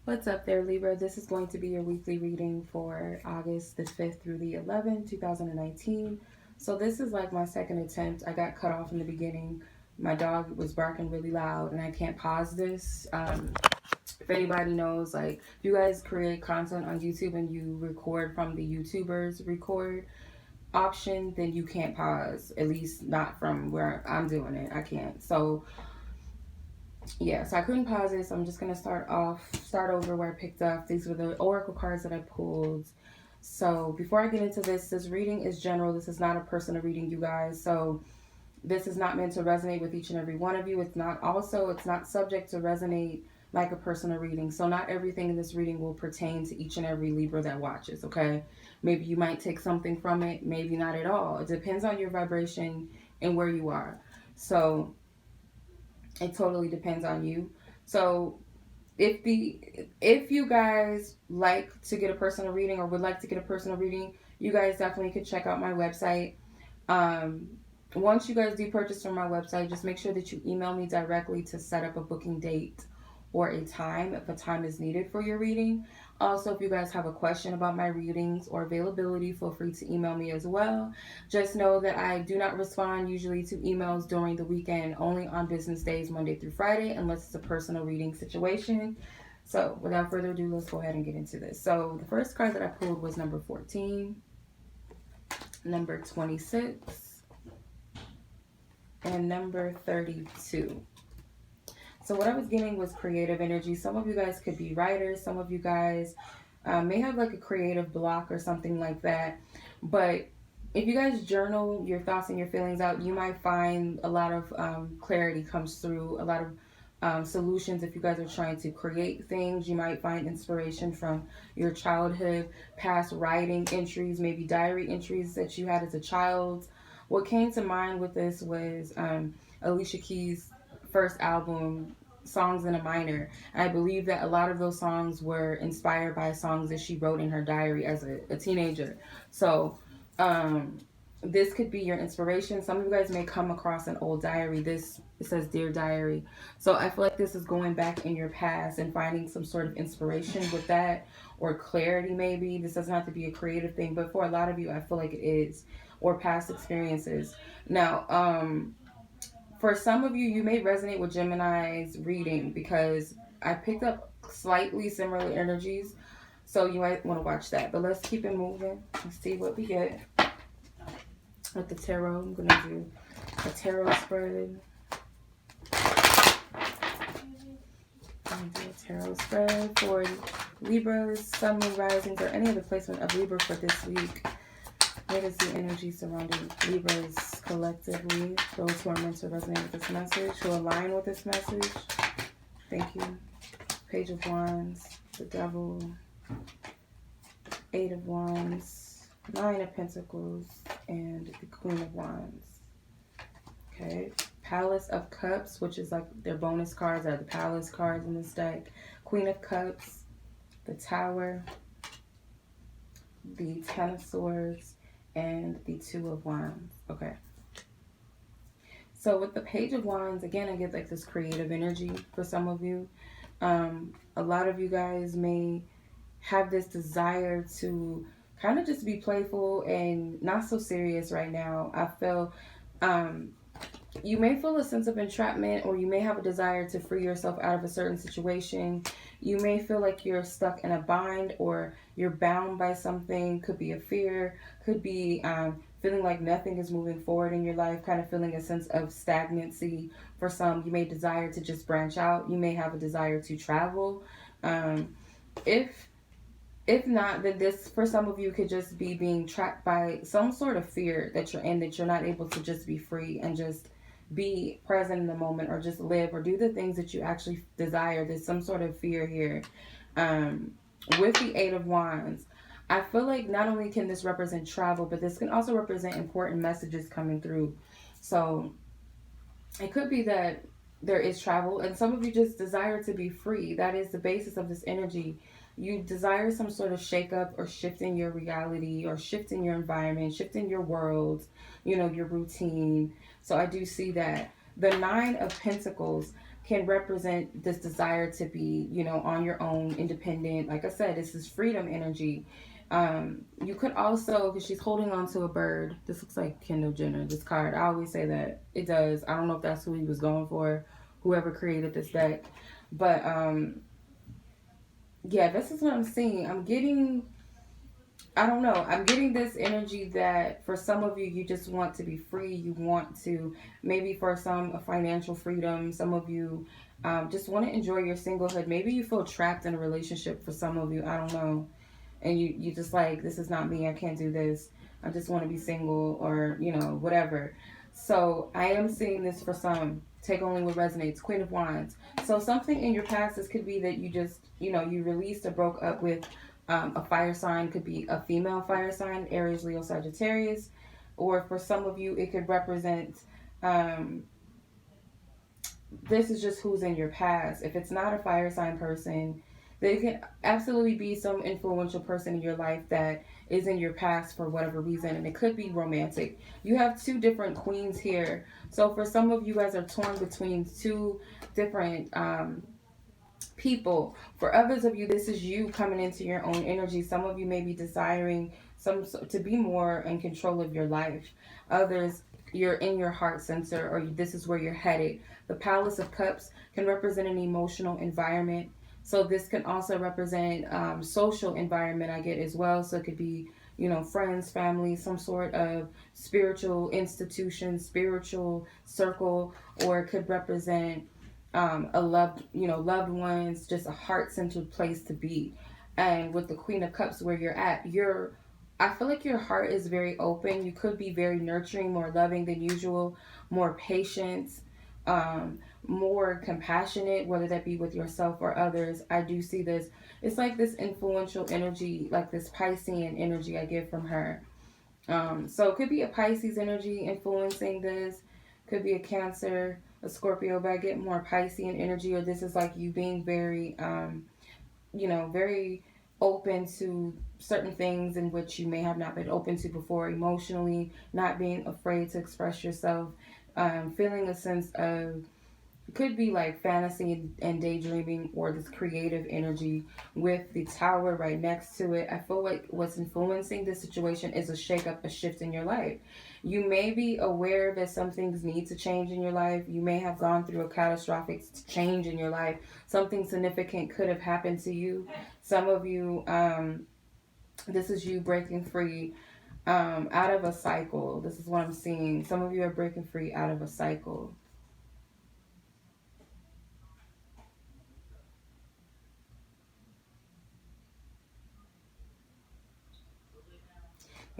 What's up there, Libra? This is going to be your weekly reading for August the 5th through the 11th, 2019. So this is like my second attempt. I got cut off in the beginning. My dog was barking really loud and I can't pause this. If anybody knows, like, if you guys create content on YouTube and you record from the YouTubers record option, then you can't pause. At least not from where I'm doing it. I can't. So yeah, so I couldn't pause it, so I'm just gonna start over where I picked up. These were the oracle cards that I pulled. So before I get into this reading is general. This is not a personal reading, you guys. So this is not meant to resonate with each and every one of you. It's not subject to resonate like a personal reading. So not everything in this reading will pertain to each and every Libra that watches, okay? Maybe you might take something from it, maybe not at all. It depends on your vibration and where you are. So it totally depends on you. So if you guys like to get a personal reading or would like to get a personal reading, you guys definitely could check out my website. Once you guys do purchase from my website, just make sure that you email me directly to set up a booking date or a time if a time is needed for your reading. Also, if you guys have a question about my readings or availability, feel free to email me as well. Just know that I do not respond usually to emails during the weekend, only on business days, Monday through Friday, unless it's a personal reading situation. So without further ado, let's go ahead and get into this. So the first card that I pulled was number 14, number 26, and number 32. So what I was getting was creative energy. Some of you guys could be writers. Some of you guys may have like a creative block or something like that. But if you guys journal your thoughts and your feelings out, you might find a lot of clarity comes through, a lot of solutions. If you guys are trying to create things, you might find inspiration from your childhood, past writing entries, maybe diary entries that you had as a child. What came to mind with this was Alicia Keys' first album, Songs in a Minor. I believe that a lot of those songs were inspired by songs that she wrote in her diary as a teenager. So this could be your inspiration. Some of you guys may come across an old diary. It says Dear Diary. So I feel like this is going back in your past and finding some sort of inspiration with that, or clarity maybe. This doesn't have to be a creative thing, but for a lot of you, I feel like it is, or past experiences. Now, for some of you, you may resonate with Gemini's reading because I picked up slightly similar energies. So you might want to watch that. But let's keep it moving and see what we get with the tarot. I'm going to do a tarot spread. I'm going to do a tarot spread for Libras, Sun, Moon, Risings, or any other placement of Libra for this week. What is the energy surrounding Libras collectively? Those who are meant to resonate with this message, who align with this message. Thank you. Page of Wands, the Devil, Eight of Wands, Nine of Pentacles, and the Queen of Wands. Okay. Palace of Cups, which is like their bonus cards, are the Palace cards in this deck. Queen of Cups, the Tower, the Ten of Swords, and the Two of Wands. Okay. So with the Page of Wands, again, I get like this creative energy for some of you. A lot of you guys may have this desire to kind of just be playful and not so serious right now. I feel you may feel a sense of entrapment, or you may have a desire to free yourself out of a certain situation. You may feel like you're stuck in a bind, or you're bound by something. Could be a fear, could be feeling like nothing is moving forward in your life, kind of feeling a sense of stagnancy. For some, you may desire to just branch out. You may have a desire to travel. If not, then this, for some of you, could just be being trapped by some sort of fear that you're in, that you're not able to just be free and just be present in the moment, or just live or do the things that you actually desire. There's some sort of fear here. With the Eight of Wands, I feel like not only can this represent travel, but this can also represent important messages coming through. So it could be that there is travel, and some of you just desire to be free. That is the basis of this energy. You desire some sort of shakeup, or shifting your reality, or shifting your environment, shifting your world, your routine. So I do see that. The Nine of Pentacles can represent this desire to be, you know, on your own, independent. Like I said, this is freedom energy. You could also, because she's holding on to a bird. This looks like Kendall Jenner, this card. I always say that. It does. I don't know if that's who he was going for, whoever created this deck. But yeah, this is what I'm seeing. I'm getting, I don't know. I'm getting this energy that for some of you, you just want to be free. You want to, maybe for some, a financial freedom. Some of you just want to enjoy your singlehood. Maybe you feel trapped in a relationship for some of you. I don't know. And you just like, this is not me. I can't do this. I just want to be single, or, you know, whatever. So I am seeing this for some. Take only what resonates. Queen of Wands. So something in your past, this could be that you just, you know, you released or broke up with a fire sign. Could be a female fire sign, Aries, Leo, Sagittarius. Or for some of you, it could represent, this is just who's in your past. If it's not a fire sign person, there can absolutely be some influential person in your life that is in your past for whatever reason, and it could be romantic. You have two different queens here. So for some of you guys are torn between two different people. For others of you, this is you coming into your own energy. Some of you may be desiring to be more in control of your life. Others, you're in your heart center, or this is where you're headed. The Palace of Cups can represent an emotional environment. So this can also represent social environment, I get, as well. So it could be, you know, friends, family, some sort of spiritual institution, spiritual circle, or it could represent a loved, you know, loved ones, just a heart-centered place to be. And with the Queen of Cups, where you're at, I feel like your heart is very open. You could be very nurturing, more loving than usual, more patient, more compassionate, whether that be with yourself or others. I do see this. It's like this influential energy, like this Piscean energy I get from her. So it could be a Pisces energy influencing this. Could be a Cancer, a Scorpio, but I get more Piscean energy, or this is like you being very, you know, very open to certain things in which you may have not been open to before emotionally, not being afraid to express yourself, feeling a sense of, could be like fantasy and daydreaming, or this creative energy with the Tower right next to it. I feel like what's influencing this situation is a shake-up, a shift in your life. You may be aware that some things need to change in your life. You may have gone through a catastrophic change in your life. Something significant could have happened to you. Some of you, this is you breaking free out of a cycle. This is what I'm seeing. Some of you are breaking free out of a cycle.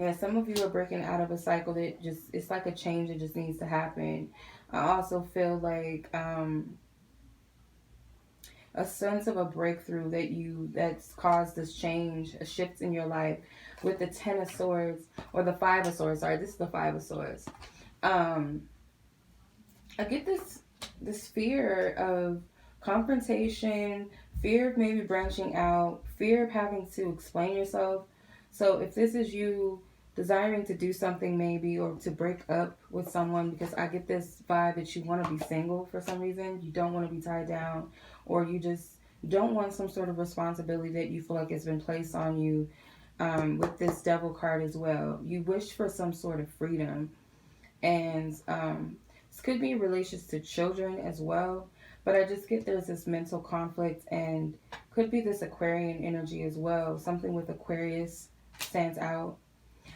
Yeah, some of you are breaking out of a cycle that just, it's like a change that just needs to happen. I also feel like a sense of a breakthrough that's caused this change, a shift in your life with the Ten of Swords, or the Five of Swords. Sorry, this is the Five of Swords. I get this fear of confrontation, fear of maybe branching out, fear of having to explain yourself. So if this is you desiring to do something maybe, or to break up with someone, because I get this vibe that you want to be single for some reason. You don't want to be tied down, or you just don't want some sort of responsibility that you feel like has been placed on you with this Devil card as well. You wish for some sort of freedom. And this could be in relations to children as well. But I just get there's this mental conflict, and could be this Aquarian energy as well. Something with Aquarius stands out.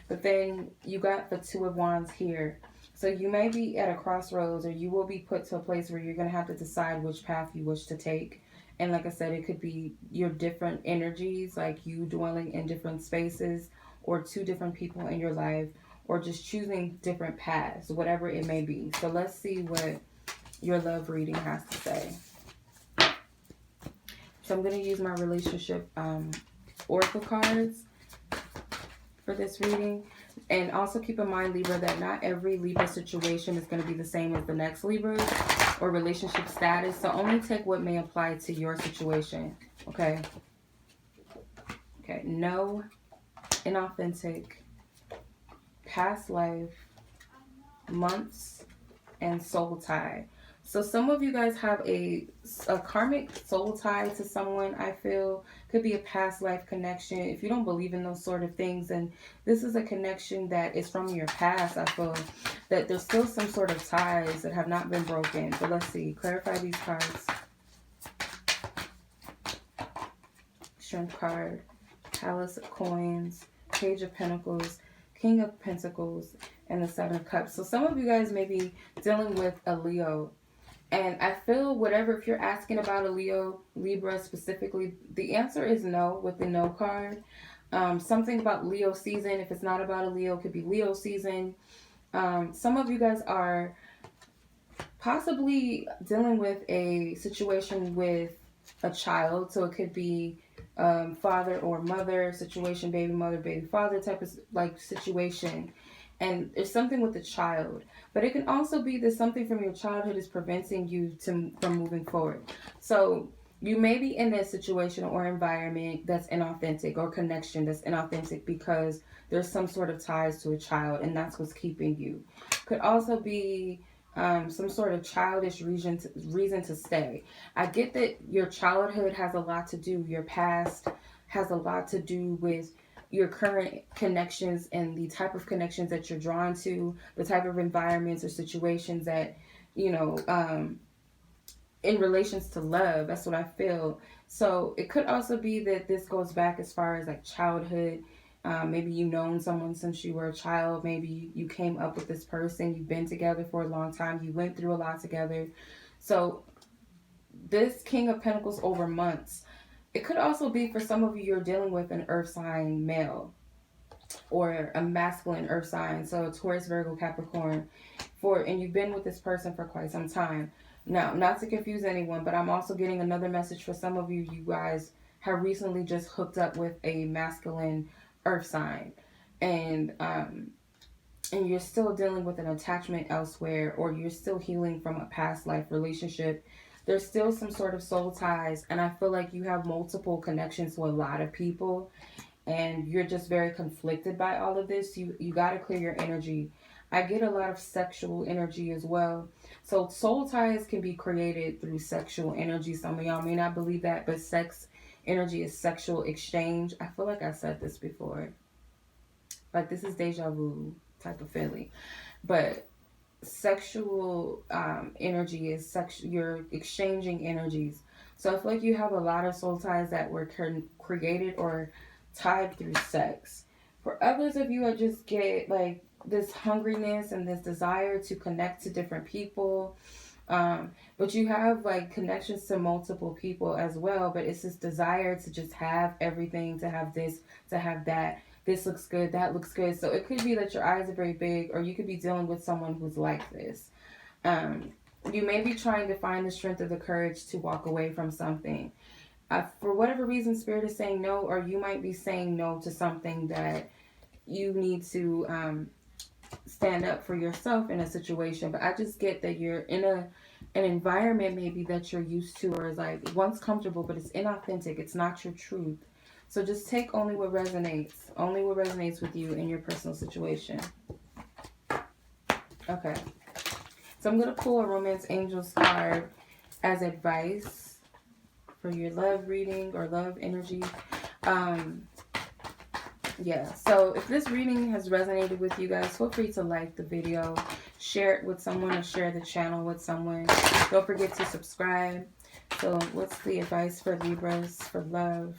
But then you got the Two of Wands here. So you may be at a crossroads, or you will be put to a place where you're going to have to decide which path you wish to take. And like I said, it could be your different energies, like you dwelling in different spaces, or two different people in your life, or just choosing different paths, whatever it may be. So let's see what your love reading has to say. So I'm going to use my relationship oracle cards for this reading. And also keep in mind, Libra, that not every Libra situation is going to be the same as the next Libra or relationship status. So only take what may apply to your situation. Okay. Okay. No inauthentic, past life, months, and soul tie. So some of you guys have a karmic soul tie to someone, I feel. Could be a past life connection. If you don't believe in those sort of things, and this is a connection that is from your past, I feel that there's still some sort of ties that have not been broken. But let's see. Clarify these cards. Strength card. Palace of Coins. Page of Pentacles. King of Pentacles. And the Seven of Cups. So some of you guys may be dealing with a Leo. And I feel whatever, if you're asking about a Leo, Libra specifically, the answer is no with the no card. Something about Leo season. If it's not about a Leo, it could be Leo season. Some of you guys are possibly dealing with a situation with a child. So it could be father or mother situation, baby mother, baby father type of like situation. And there's something with the child. But it can also be that something from your childhood is preventing you from moving forward. So you may be in a situation or environment that's inauthentic, or connection that's inauthentic because there's some sort of ties to a child, and that's what's keeping you. Could also be some sort of childish reason to stay. I get that your childhood has a lot to do, your past has a lot to do with your current connections and the type of connections that you're drawn to, the type of environments or situations that, you know, in relations to love. That's what I feel. So it could also be that this goes back as far as like childhood. Maybe you've known someone since you were a child. Maybe you came up with this person. You've been together for a long time. You went through a lot together. So this King of Pentacles over months. It could also be for some of you, you're dealing with an earth sign male or a masculine earth sign. So Taurus, Virgo, Capricorn. And you've been with this person for quite some time. Now, not to confuse anyone, but I'm also getting another message for some of you. You guys have recently just hooked up with a masculine earth sign. And you're still dealing with an attachment elsewhere, or you're still healing from a past life relationship. There's still some sort of soul ties, and I feel like you have multiple connections to a lot of people, and you're just very conflicted by all of this. You got to clear your energy. I get a lot of sexual energy as well. So soul ties can be created through sexual energy. Some of y'all may not believe that, but sex energy is sexual exchange. I feel like I said this before. Like this is deja vu type of feeling. But sexual energy is you're exchanging energies. So I feel like you have a lot of soul ties that were created or tied through sex. For others of you, I just get like this hungriness and this desire to connect to different people. But you have like connections to multiple people as well, but it's this desire to just have everything, to have this, to have that. This looks good, that looks good. So it could be that your eyes are very big, or you could be dealing with someone who's like this. You may be trying to find the strength or the courage to walk away from something. For whatever reason, Spirit is saying no, or you might be saying no to something that you need to stand up for yourself in a situation. But I just get that you're in an environment maybe that you're used to, or is like once comfortable, but it's inauthentic. It's not your truth. So just take only what resonates with you in your personal situation. Okay. So I'm going to pull a Romance Angels card as advice for your love reading or love energy. Yeah, so if this reading has resonated with you guys, feel free to like the video, share it with someone, or share the channel with someone. Don't forget to subscribe. So what's the advice for Libras for love?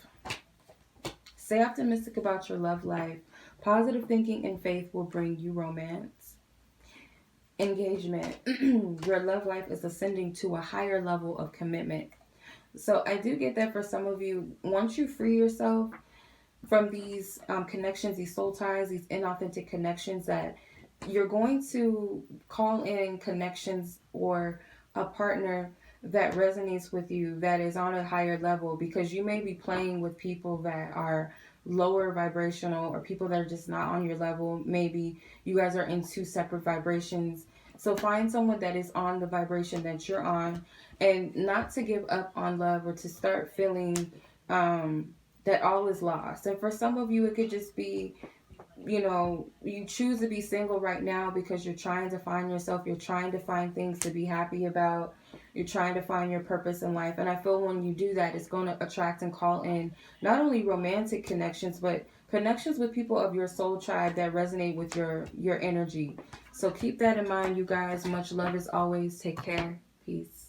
Stay optimistic about your love life. Positive thinking and faith will bring you romance. Engagement. Your love life is ascending to a higher level of commitment. So I do get that for some of you. Once you free yourself from these connections, these soul ties, these inauthentic connections, that you're going to call in connections or a partner that resonates with you, that is on a higher level, because you may be playing with people that are lower vibrational, or people that are just not on your level. Maybe you guys are in two separate vibrations. So find someone that is on the vibration that you're on, and not to give up on love, or to start feeling that all is lost. And for some of you, it could just be, you know, you choose to be single right now because you're trying to find yourself. You're trying to find things to be happy about. You're trying to find your purpose in life. And I feel when you do that, it's going to attract and call in not only romantic connections, but connections with people of your soul tribe that resonate with your energy. So keep that in mind, you guys. Much love as always. Take care. Peace.